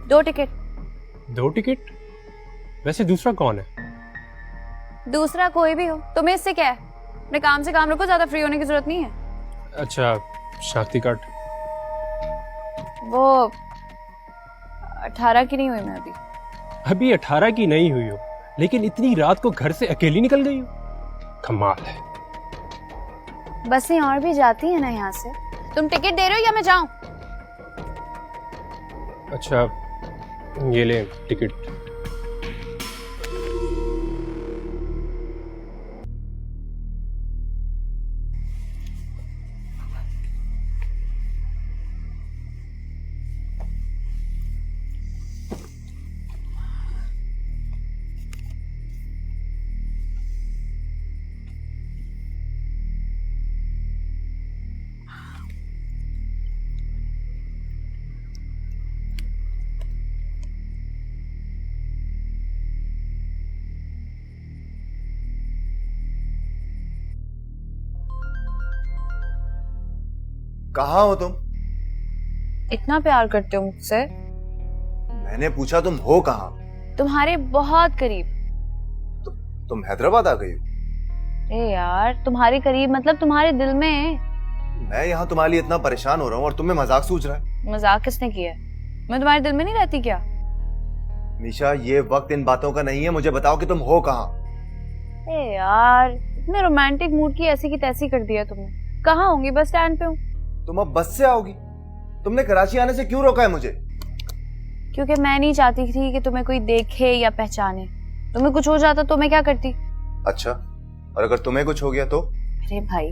2 ticket. 2 ticket? वैसे दूसरा कौन है? दूसरा कोई भी हो, तुम्हें इससे क्या है? अपने काम से काम रखो, ज्यादा फ्री होने की जरूरत नहीं है। अच्छा, शक्ति कार्ड। वो 18 की नहीं हुई मैं अभी। अभी 18 की नहीं हुई हो, लेकिन इतनी रात को घर से अकेली निकल गई हो, कमाल है। बसें और भी जाती है ना यहाँ से। तुम टिकट दे रहे हो या मैं जाऊं? अच्छा, ये ले टिकट। कहाँ हो तुम? इतना प्यार करते हो मुझसे? मैंने पूछा तुम हो कहाँ? तुम्हारे बहुत करीब। तुम हैदराबाद आ गई हो? ए यार, तुम्हारे करीब मतलब तुम्हारे दिल में। मैं यहाँ तुम्हारे लिए इतना परेशान हो रहा हूँ और तुम्हें मजाक सूझ रहा है? मजाक किसने किया है? मैं तुम्हारे दिल में नहीं रहती क्या? निशा, ये वक्त इन बातों का नहीं है, मुझे बताओ कि तुम हो कहाँ? ए यार, इतने रोमांटिक मूड की ऐसी की तैसी कर दिया तुमने। कहाँ होंगी? बस स्टैंड पे हूँ। तुम अब बस से आओगी? तुमने कराची आने से क्यों रोका है मुझे? क्योंकि मैं नहीं चाहती थी कि तुम्हें कोई देखे या पहचाने। तुम्हें कुछ हो जाता तो मैं क्या करती? अच्छा, और अगर तुम्हें कुछ हो गया तो? अरे भाई,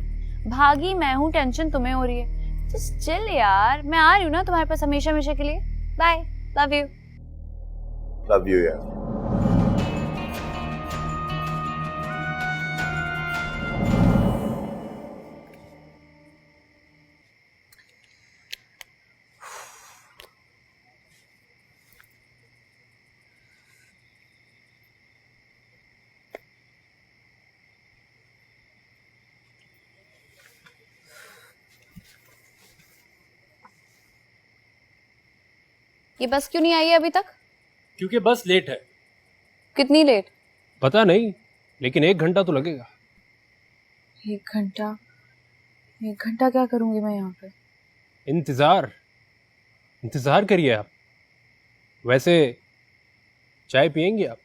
भागी मैं हूँ, टेंशन तुम्हें हो रही है। जस्ट चिल यार, मैं आ रही हूँ ना तुम्हारे पास हमेशा हमेशा के लिए। Bye, love you. Love you यार। ये बस क्यों नहीं आई है अभी तक? क्योंकि बस लेट है। कितनी लेट? पता नहीं, लेकिन 1 घंटा तो लगेगा। 1 घंटा? 1 घंटा क्या करूंगी मैं यहाँ पे? इंतजार इंतजार करिए आप। वैसे चाय पियेंगे आप?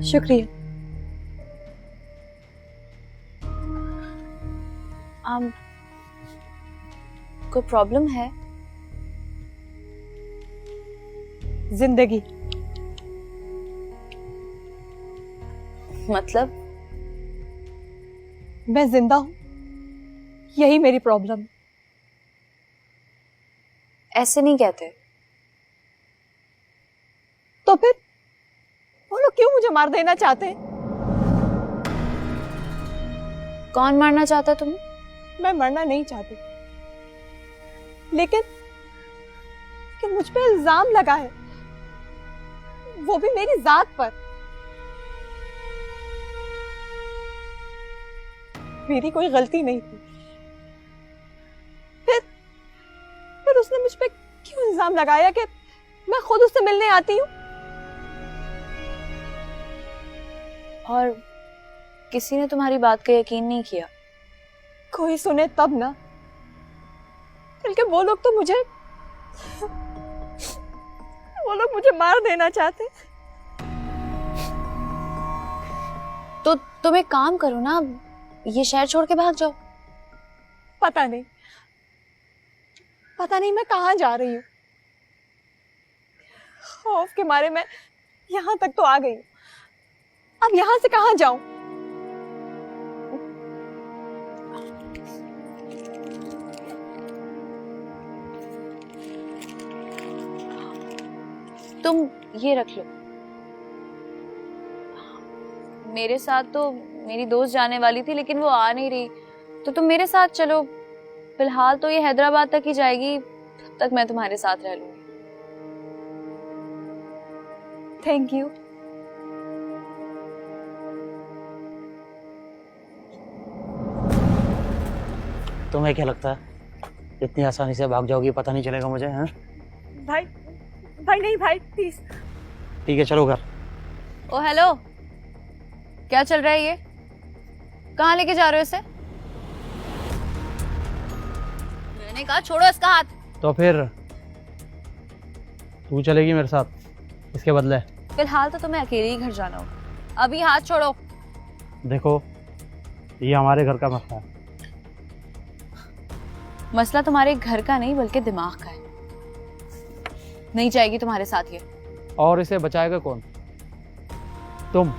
शुक्रिया। कोई प्रॉब्लम है? जिंदगी। मतलब? मैं जिंदा हूं, यही मेरी प्रॉब्लम है। ऐसे नहीं कहते। तो फिर वो लोग क्यों मुझे मार देना चाहते हैं? कौन मारना चाहता है तुम्हें? मैं मरना नहीं चाहती, लेकिन मुझ पे इल्जाम लगा है, वो भी मेरी जात पर। मेरी कोई गलती नहीं थी। फिर उसने मुझ पे क्यों इल्जाम लगाया कि मैं खुद उससे मिलने आती हूँ? और किसी ने तुम्हारी बात का यकीन नहीं किया? कोई सुने तब ना, बल्कि वो लोग मुझे मार देना चाहते। तो तुम एक काम करो ना, ये शहर छोड़ के भाग जाओ। पता नहीं मैं कहाँ जा रही हूँ, खौफ के मारे मैं यहाँ तक तो आ गई हूँ। अब यहाँ से कहाँ जाऊं? तुम ये रख लो। मेरे साथ तो मेरी दोस्त जाने वाली थी लेकिन वो आ नहीं रही, तो तुम मेरे साथ चलो। फिलहाल तो ये हैदराबाद तक ही जाएगी, तब तक मैं तुम्हारे साथ रह लूंगी। Thank you. तुम्हें क्या लगता है इतनी आसानी से भाग जाओगी, पता नहीं चलेगा मुझे? हैं? भाई भाई नहीं भाई प्लीज। ठीक है चलो घर। ओ हेलो, क्या चल रहा है ये? कहाँ लेके जा रहे हो इसे? मैंने कहा छोड़ो इसका हाथ। तो फिर तू चलेगी मेरे साथ इसके बदले? फिलहाल तो तुम्हें अकेले ही घर जाना होगा। अभी हाथ छोड़ो। देखो ये हमारे घर का मसला है। मसला तुम्हारे घर का नहीं बल्कि दिमाग का है। नहीं जाएगी तुम्हारे साथ ये। और इसे बचाएगा कौन? तुम।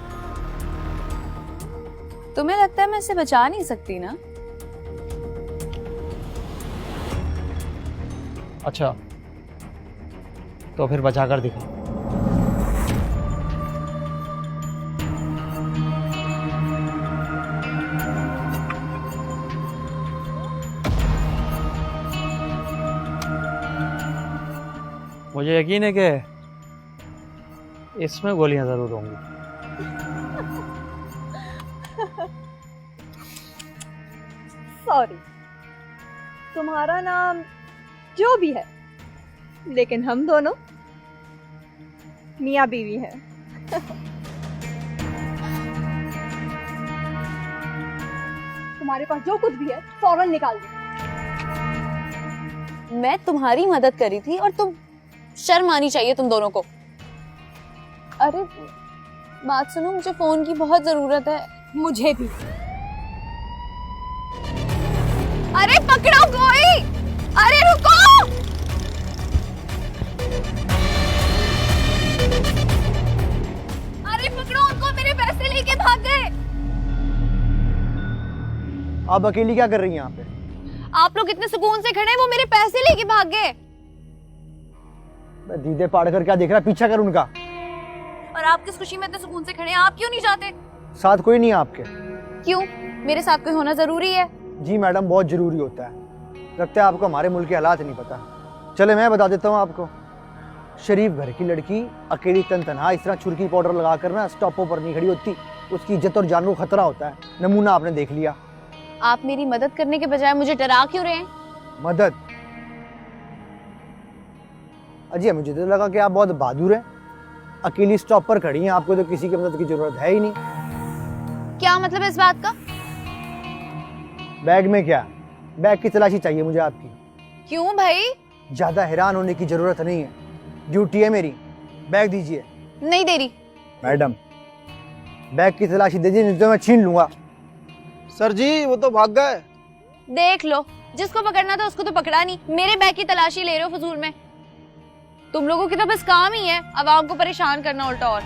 तुम्हें लगता है मैं इसे बचा नहीं सकती ना? अच्छा तो फिर बचा कर दिखा। मुझे यकीन है कि इसमें गोलियां जरूर होंगी। सॉरी, तुम्हारा नाम जो भी है, लेकिन हम दोनों मियाँ बीवी हैं। तुम्हारे पास जो कुछ भी है फौरन निकाल दो। मैं तुम्हारी मदद करी थी और तुम शर्म आनी चाहिए तुम दोनों को। अरे बात सुनो, मुझे फोन की बहुत जरूरत है। मुझे भी। अरे पकड़ो कोई! अरे रुको! अरे पकड़ो उनको, मेरे पैसे लेके भाग गए। आप अकेली क्या कर रही हैं यहाँ पे? आप लोग इतने सुकून से खड़े हैं, वो मेरे पैसे लेके भाग गए। दीदे पाड़ कर क्या देख रहा है? पीछा कर उनका। और आप किस खुशी में इतने सुकून से खड़े हैं? आप क्यों नहीं जाते? साथ कोई नहीं है आपके? क्यों? मेरे साथ कोई होना जरूरी है? जी मैडम, बहुत जरूरी होता है। लगता है आपको हमारे मुल्क के हालात नहीं पता। चले मैं बता देता हूँ आपको। शरीफ घर की लड़की अकेली तनहा इस तरह छुरकी पाउडर लगा कर ना स्टॉपों पर नहीं खड़ी होती। उसकी इज्जत और जान को खतरा होता है। नमूना आपने देख लिया। आप मेरी मदद करने के बजाय मुझे डरा क्यों रहे हैं? मदद? अजी मुझे तो लगा कि आप बहुत बहादुर हैं। अकेली स्टॉप पर खड़ी हैं, आपको तो किसी की मदद की जरूरत है ही नहीं। क्या मतलब है इस बात का? बैग में क्या? बैग की तलाशी चाहिए मुझे आपकी। क्यों भाई? ज्यादा हैरान होने की जरूरत नहीं है, ड्यूटी है मेरी। बैग दीजिए। नहीं दे रही। मैडम बैग की तलाशी दीजिए, नहीं तो मैं छीन लूंगा। सर जी वो तो भाग गए। देख लो, जिसको पकड़ना था उसको तो पकड़ा नहीं, मेरे बैग की तलाशी ले रहे हो फजूल में। तुम लोगों की तो बस काम ही है अवाम को परेशान करना उल्टा। और